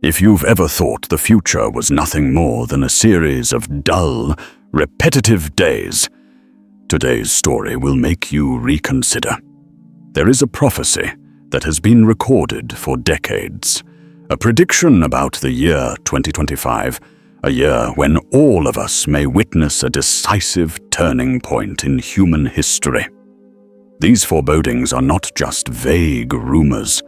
If you've ever thought the future was nothing more than a series of dull, repetitive days, today's story will make you reconsider. There is a prophecy that has been recorded for decades, a prediction about the year 2025, a year when all of us may witness a decisive turning point in human history. These forebodings are not just vague rumors,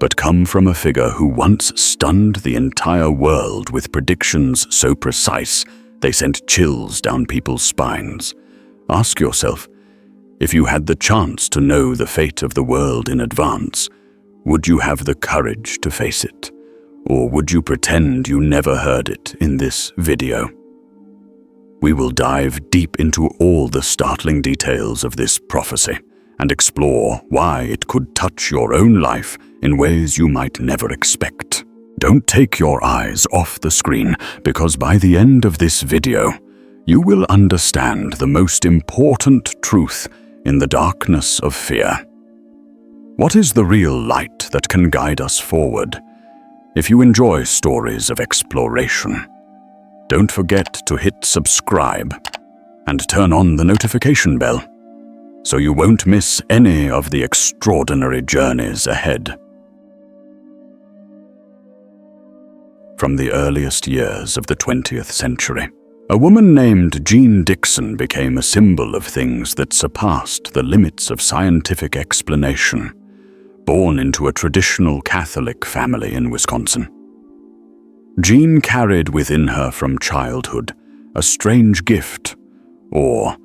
but come from a figure who once stunned the entire world with predictions so precise they sent chills down people's spines. Ask yourself, if you had the chance to know the fate of the world in advance, would you have the courage to face it? Or would you pretend you never heard it in this video? We will dive deep into all the startling details of this prophecy and explore why it could touch your own life in ways you might never expect. Don't take your eyes off the screen, because by the end of this video, you will understand the most important truth in the darkness of fear. What is the real light that can guide us forward? If you enjoy stories of exploration, don't forget to hit subscribe and turn on the notification bell so you won't miss any of the extraordinary journeys ahead. From the earliest years of the 20th century, a woman named Gene Dixon became a symbol of things that surpassed the limits of scientific explanation. Born into a traditional Catholic family in Wisconsin, Gene carried within her from childhood a strange gift, or,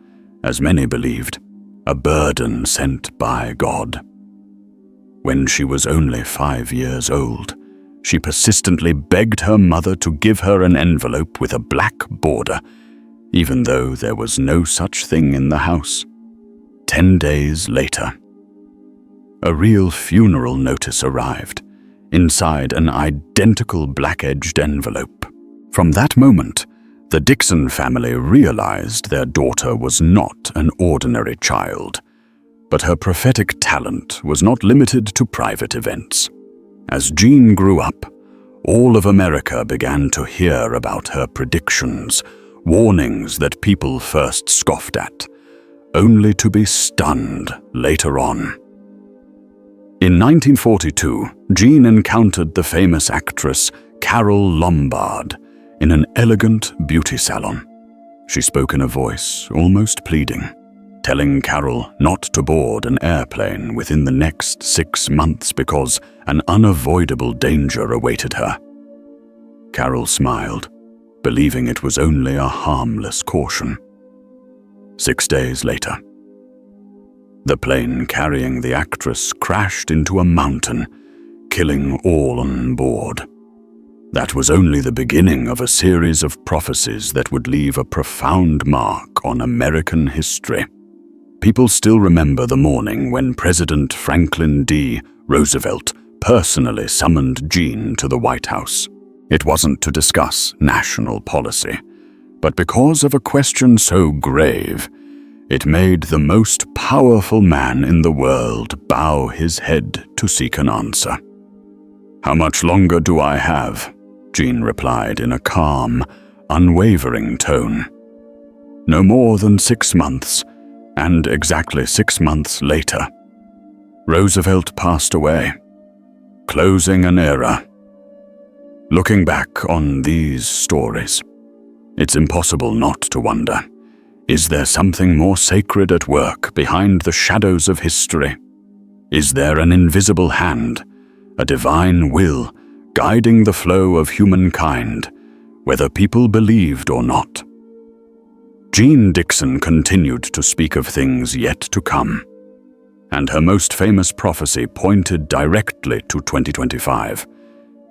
as many believed, a burden sent by God. When she was only 5 years old, she persistently begged her mother to give her an envelope with a black border, even though there was no such thing in the house. 10 days later, a real funeral notice arrived, inside an identical black-edged envelope. From that moment, the Dixon family realized their daughter was not an ordinary child, but her prophetic talent was not limited to private events. As Gene grew up, all of America began to hear about her predictions, warnings that people first scoffed at, only to be stunned later on. In 1942, Gene encountered the famous actress Carole Lombard in an elegant beauty salon. She spoke in a voice almost pleading, telling Carole not to board an airplane within the next 6 months because an unavoidable danger awaited her. Carole smiled, believing it was only a harmless caution. 6 days later, the plane carrying the actress crashed into a mountain, killing all on board. That was only the beginning of a series of prophecies that would leave a profound mark on American history. People still remember the morning when President Franklin D. Roosevelt personally summoned Gene to the White House. It wasn't to discuss national policy, but because of a question so grave, it made the most powerful man in the world bow his head to seek an answer. "How much longer do I have?" Gene replied in a calm, unwavering tone. "No more than 6 months, and exactly 6 months later, Roosevelt passed away, closing an era." Looking back on these stories, it's impossible not to wonder, is there something more sacred at work behind the shadows of history? Is there an invisible hand, a divine will, guiding the flow of humankind, whether people believed or not? Gene Dixon continued to speak of things yet to come, and her most famous prophecy pointed directly to 2025.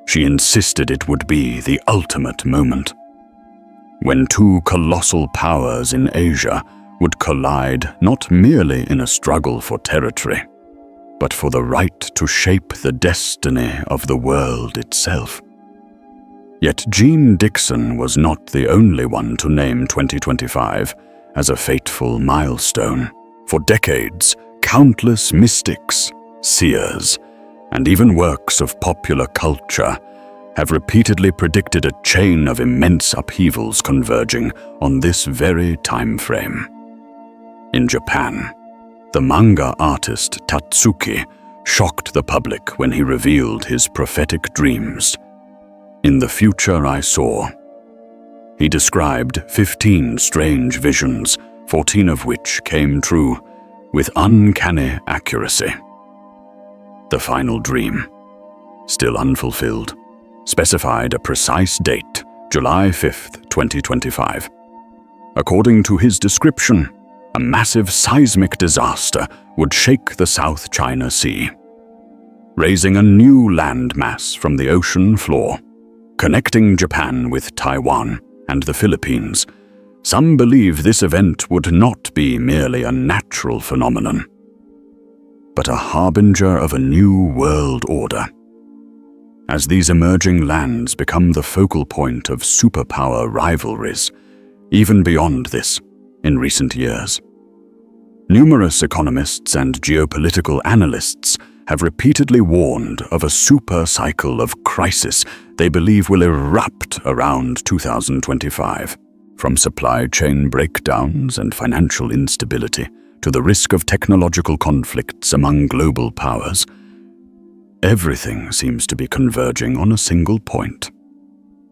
She insisted it would be the ultimate moment, when two colossal powers in Asia would collide not merely in a struggle for territory, but for the right to shape the destiny of the world itself. Yet Gene Dixon was not the only one to name 2025 as a fateful milestone. For decades, countless mystics, seers, and even works of popular culture have repeatedly predicted a chain of immense upheavals converging on this very time frame. In Japan, the manga artist Tatsuki shocked the public when he revealed his prophetic dreams. "In the future I saw," he described 15 strange visions, 14 of which came true with uncanny accuracy. The final dream, still unfulfilled, specified a precise date, July 5th, 2025. According to his description, a massive seismic disaster would shake the South China Sea, raising a new landmass from the ocean floor, connecting Japan with Taiwan and the Philippines. Some believe this event would not be merely a natural phenomenon, but a harbinger of a new world order. As these emerging lands become the focal point of superpower rivalries, even beyond this, in recent years, numerous economists and geopolitical analysts have repeatedly warned of a super cycle of crisis they believe will erupt around 2025. From supply chain breakdowns and financial instability to the risk of technological conflicts among global powers, everything seems to be converging on a single point.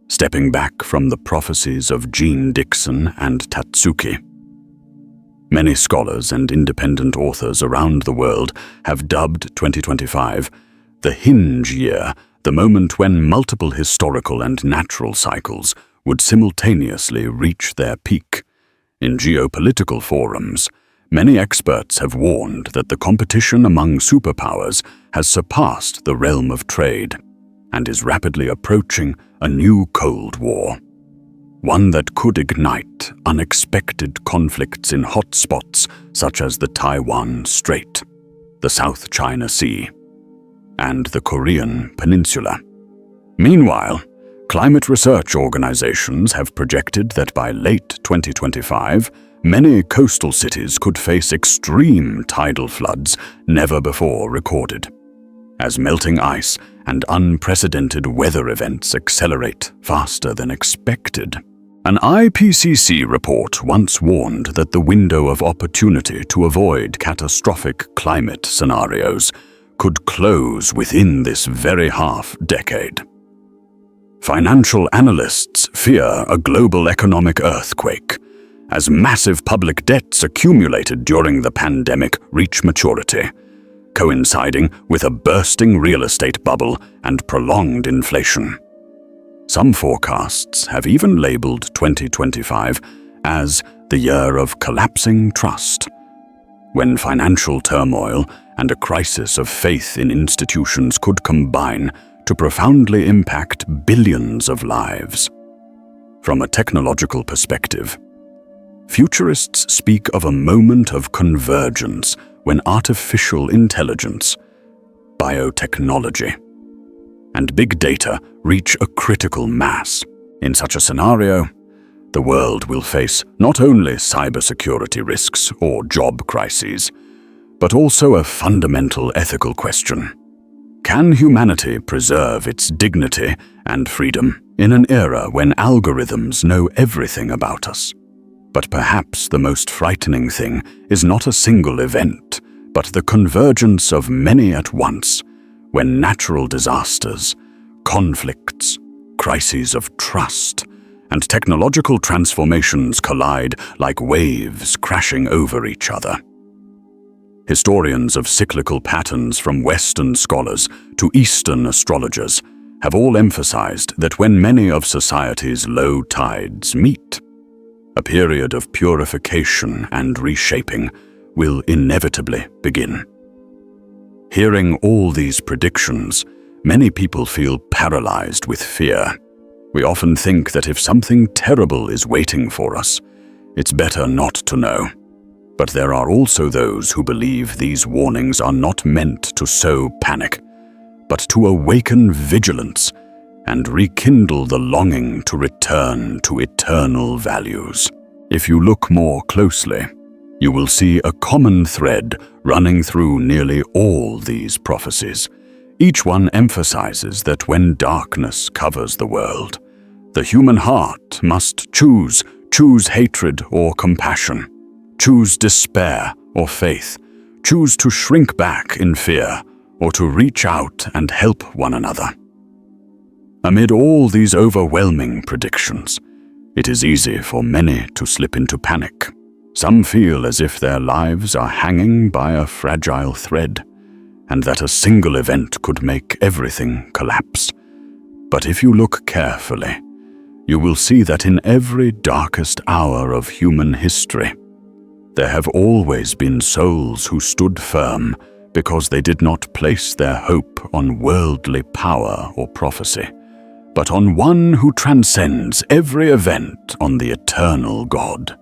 Stepping back from the prophecies of Gene Dixon and Tatsuki, many scholars and independent authors around the world have dubbed 2025 the hinge year, the moment when multiple historical and natural cycles would simultaneously reach their peak. In geopolitical forums, many experts have warned that the competition among superpowers has surpassed the realm of trade and is rapidly approaching a new Cold War, one that could ignite unexpected conflicts in hotspots such as the Taiwan Strait, the South China Sea, and the Korean Peninsula. Meanwhile, climate research organizations have projected that by late 2025, many coastal cities could face extreme tidal floods never before recorded, as melting ice and unprecedented weather events accelerate faster than expected. An IPCC report once warned that the window of opportunity to avoid catastrophic climate scenarios could close within this very half-decade. Financial analysts fear a global economic earthquake, as massive public debts accumulated during the pandemic reach maturity, coinciding with a bursting real estate bubble and prolonged inflation. Some forecasts have even labeled 2025 as the year of collapsing trust, when financial turmoil and a crisis of faith in institutions could combine to profoundly impact billions of lives. From a technological perspective, futurists speak of a moment of convergence when artificial intelligence, biotechnology, and big data reach a critical mass. In such a scenario, the world will face not only cybersecurity risks or job crises, but also a fundamental ethical question. Can humanity preserve its dignity and freedom in an era when algorithms know everything about us? But perhaps the most frightening thing is not a single event, but the convergence of many at once, when natural disasters, conflicts, crises of trust, and technological transformations collide like waves crashing over each other. Historians of cyclical patterns, from Western scholars to Eastern astrologers, have all emphasized that when many of society's low tides meet, a period of purification and reshaping will inevitably begin. Hearing all these predictions, many people feel paralyzed with fear. We often think that if something terrible is waiting for us, it's better not to know. But there are also those who believe these warnings are not meant to sow panic, but to awaken vigilance and rekindle the longing to return to eternal values. If you look more closely, you will see a common thread running through nearly all these prophecies, Each one emphasizes that when darkness covers the world, the human heart must choose hatred or compassion, choose despair or faith, choose to shrink back in fear or to reach out and help one another. Amid all these overwhelming predictions, it is easy for many to slip into panic. Some feel as if their lives are hanging by a fragile thread, and that a single event could make everything collapse. But if you look carefully, you will see that in every darkest hour of human history, there have always been souls who stood firm because they did not place their hope on worldly power or prophecy, but on one who transcends every event, on the eternal God.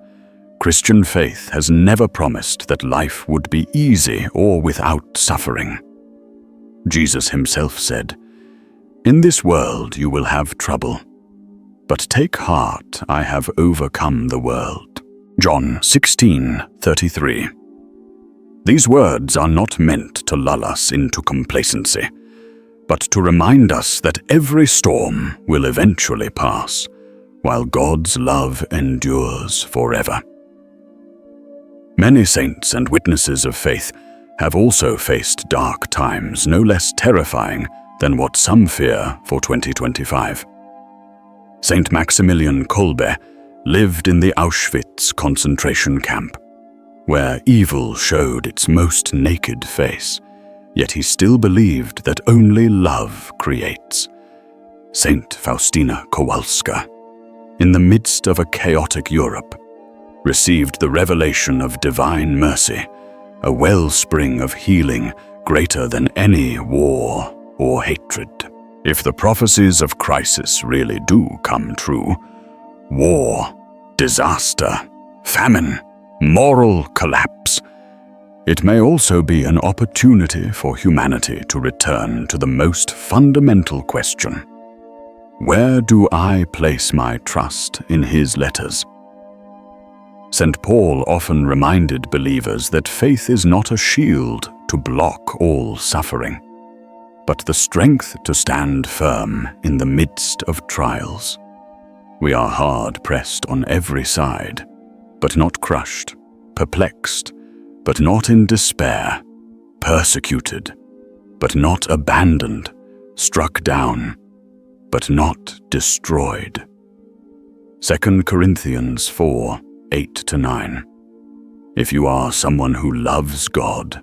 Christian faith has never promised that life would be easy or without suffering. Jesus himself said, "In this world you will have trouble, but take heart, I have overcome the world." John 16:33. These words are not meant to lull us into complacency, but to remind us that every storm will eventually pass, while God's love endures forever. Many saints and witnesses of faith have also faced dark times no less terrifying than what some fear for 2025. Saint Maximilian Kolbe lived in the Auschwitz concentration camp, where evil showed its most naked face, yet he still believed that only love creates. Saint Faustina Kowalska, in the midst of a chaotic Europe, received the revelation of divine mercy, a wellspring of healing greater than any war or hatred. If the prophecies of crisis really do come true, war, disaster, famine, moral collapse, it may also be an opportunity for humanity to return to the most fundamental question: where do I place my trust in his letters? St. Paul often reminded believers that faith is not a shield to block all suffering, but the strength to stand firm in the midst of trials. We are hard-pressed on every side, but not crushed, perplexed, but not in despair, persecuted, but not abandoned, struck down, but not destroyed. 2 Corinthians 4:8-9. If you are someone who loves God,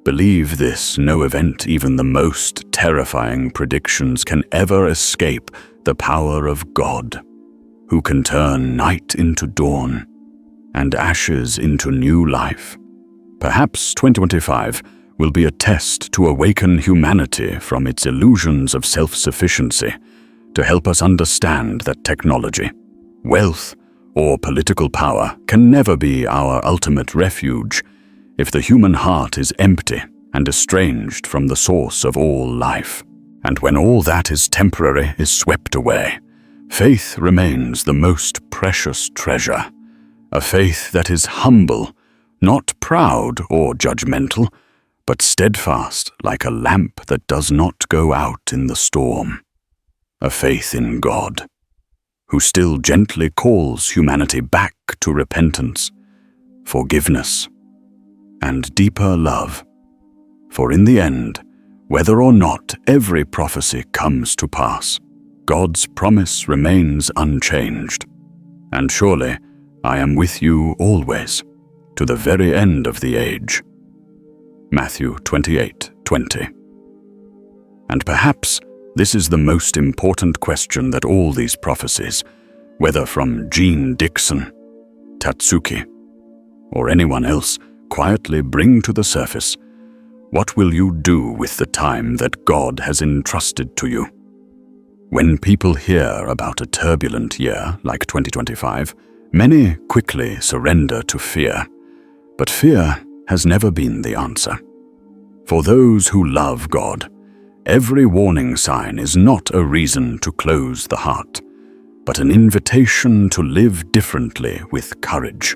believe this: no event, even the most terrifying predictions, can ever escape the power of God, who can turn night into dawn and ashes into new life. Perhaps 2025 will be a test to awaken humanity from its illusions of self-sufficiency, to help us understand that technology, wealth, or political power can never be our ultimate refuge if the human heart is empty and estranged from the source of all life. And when all that is temporary is swept away, faith remains the most precious treasure, a faith that is humble, not proud or judgmental, but steadfast like a lamp that does not go out in the storm. A faith in God, who still gently calls humanity back to repentance, forgiveness, and deeper love. For in the end, whether or not every prophecy comes to pass, God's promise remains unchanged. And surely I am with you always, to the very end of the age. Matthew 28:20. And perhaps this is the most important question that all these prophecies, whether from Gene Dixon, Tatsuki, or anyone else, quietly bring to the surface. What will you do with the time that God has entrusted to you? When people hear about a turbulent year like 2025, many quickly surrender to fear. But fear has never been the answer. For those who love God, every warning sign is not a reason to close the heart, but an invitation to live differently with courage.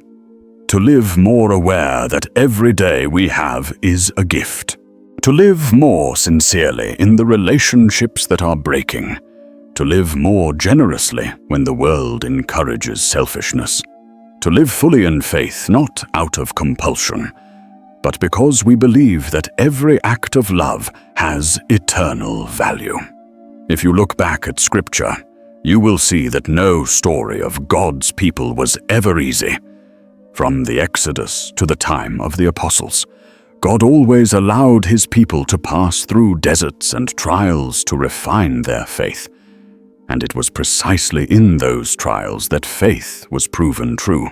To live more aware that every day we have is a gift. To live more sincerely in the relationships that are breaking. To live more generously when the world encourages selfishness. To live fully in faith, not out of compulsion, but because we believe that every act of love has eternal value. If you look back at Scripture, you will see that no story of God's people was ever easy. From the Exodus to the time of the apostles, God always allowed His people to pass through deserts and trials to refine their faith. And it was precisely in those trials that faith was proven true.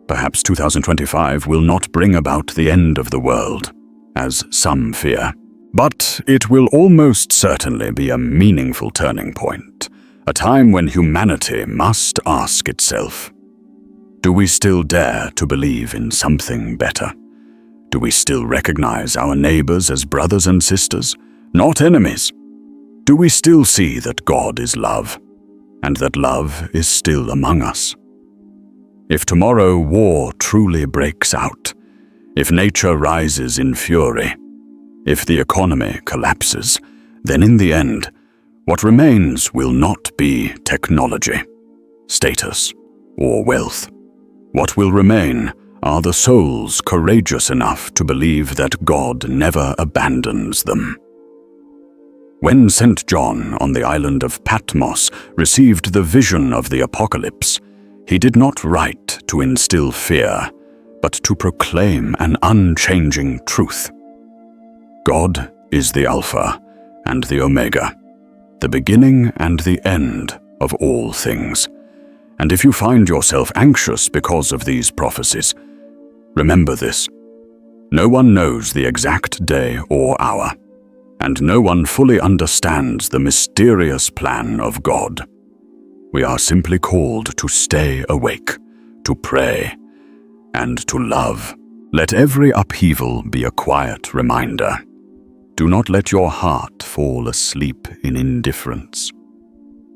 Perhaps 2025 will not bring about the end of the world, as some fear. But it will almost certainly be a meaningful turning point, a time when humanity must ask itself, do we still dare to believe in something better? Do we still recognize our neighbors as brothers and sisters, not enemies? Do we still see that God is love, and that love is still among us? If tomorrow war truly breaks out, if nature rises in fury, if the economy collapses, then in the end, what remains will not be technology, status, or wealth. What will remain are the souls courageous enough to believe that God never abandons them. When St. John on the island of Patmos received the vision of the apocalypse, he did not write to instill fear, but to proclaim an unchanging truth. God is the Alpha and the Omega, the beginning and the end of all things. And if you find yourself anxious because of these prophecies, remember this: no one knows the exact day or hour, and no one fully understands the mysterious plan of God. We are simply called to stay awake, to pray, and to love. Let every upheaval be a quiet reminder. Do not let your heart fall asleep in indifference.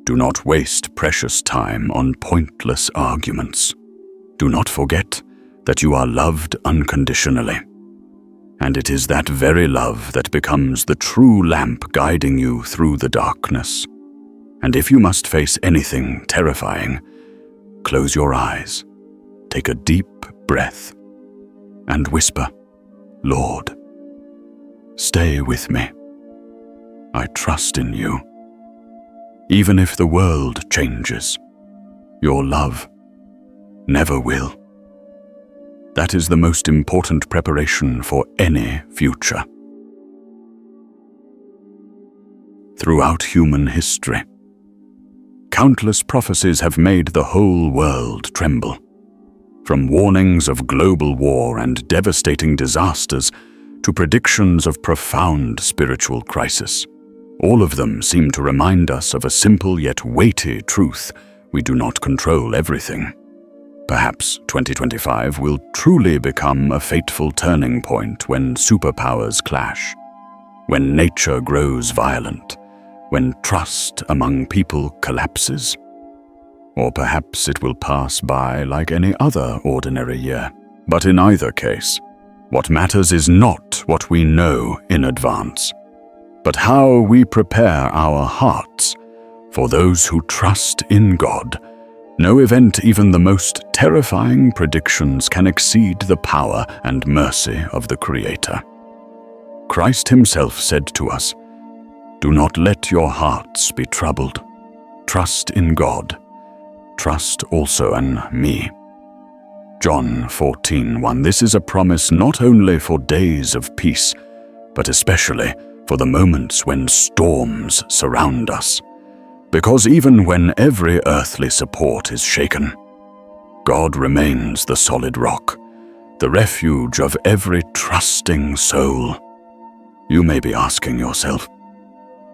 Do not waste precious time on pointless arguments. Do not forget that you are loved unconditionally. And it is that very love that becomes the true lamp guiding you through the darkness. And if you must face anything terrifying, close your eyes, take a deep breath, and whisper, Lord, stay with me. I trust in you. Even if the world changes, your love never will. That is the most important preparation for any future. Throughout human history, countless prophecies have made the whole world tremble. From warnings of global war and devastating disasters to predictions of profound spiritual crisis, all of them seem to remind us of a simple yet weighty truth: we do not control everything. Perhaps 2025 will truly become a fateful turning point when superpowers clash, when nature grows violent, when trust among people collapses. Or perhaps it will pass by like any other ordinary year. But in either case, what matters is not what we know in advance, but how we prepare our hearts for those who trust in God. No event, even the most terrifying predictions, can exceed the power and mercy of the Creator. Christ Himself said to us, "Do not let your hearts be troubled. Trust in God. Trust also in me." John 14:1. This is a promise not only for days of peace, but especially for the moments when storms surround us. Because even when every earthly support is shaken, God remains the solid rock, the refuge of every trusting soul. You may be asking yourself,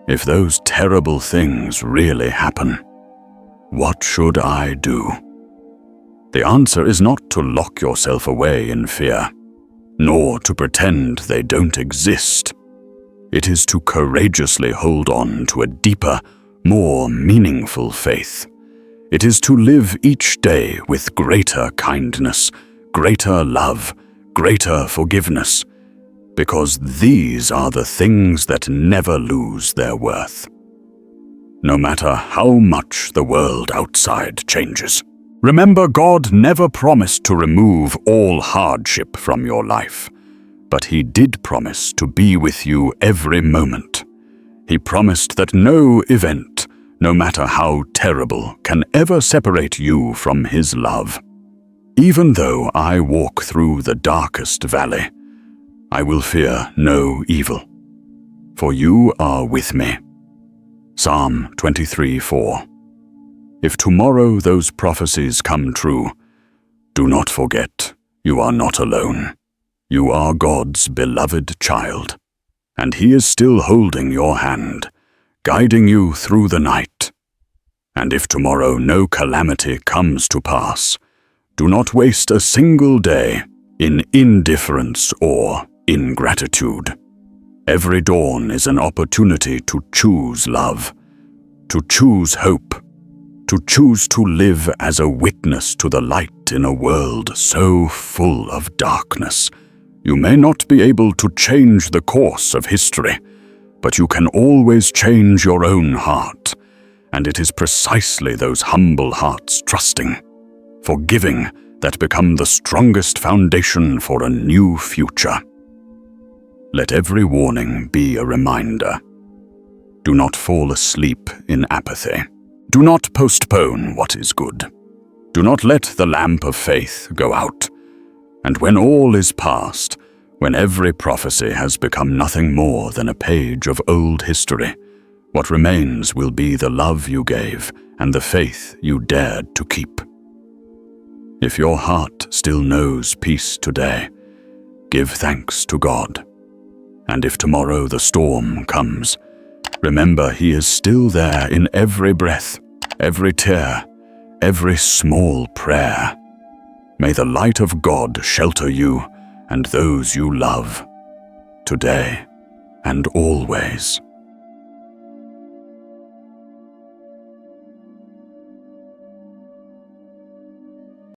if those terrible things really happen, what should I do? The answer is not to lock yourself away in fear, nor to pretend they don't exist. It is to courageously hold on to a deeper, more meaningful faith. It is to live each day with greater kindness, greater love, greater forgiveness, because these are the things that never lose their worth. No matter how much the world outside changes, remember God never promised to remove all hardship from your life, but He did promise to be with you every moment. He promised that no event, no matter how terrible, can ever separate you from His love. Even though I walk through the darkest valley, I will fear no evil, for you are with me. Psalm 23:4. If tomorrow those prophecies come true, do not forget you are not alone. You are God's beloved child, and He is still holding your hand, guiding you through the night. And if tomorrow no calamity comes to pass, do not waste a single day in indifference or ingratitude. Every dawn is an opportunity to choose love, to choose hope, to choose to live as a witness to the light in a world so full of darkness. You may not be able to change the course of history, but you can always change your own heart, and it is precisely those humble hearts trusting, forgiving, that become the strongest foundation for a new future. Let every warning be a reminder. Do not fall asleep in apathy. Do not postpone what is good. Do not let the lamp of faith go out. And when all is past, when every prophecy has become nothing more than a page of old history, what remains will be the love you gave and the faith you dared to keep. If your heart still knows peace today, give thanks to God. And if tomorrow the storm comes, remember He is still there in every breath, every tear, every small prayer. May the light of God shelter you and those you love, today and always.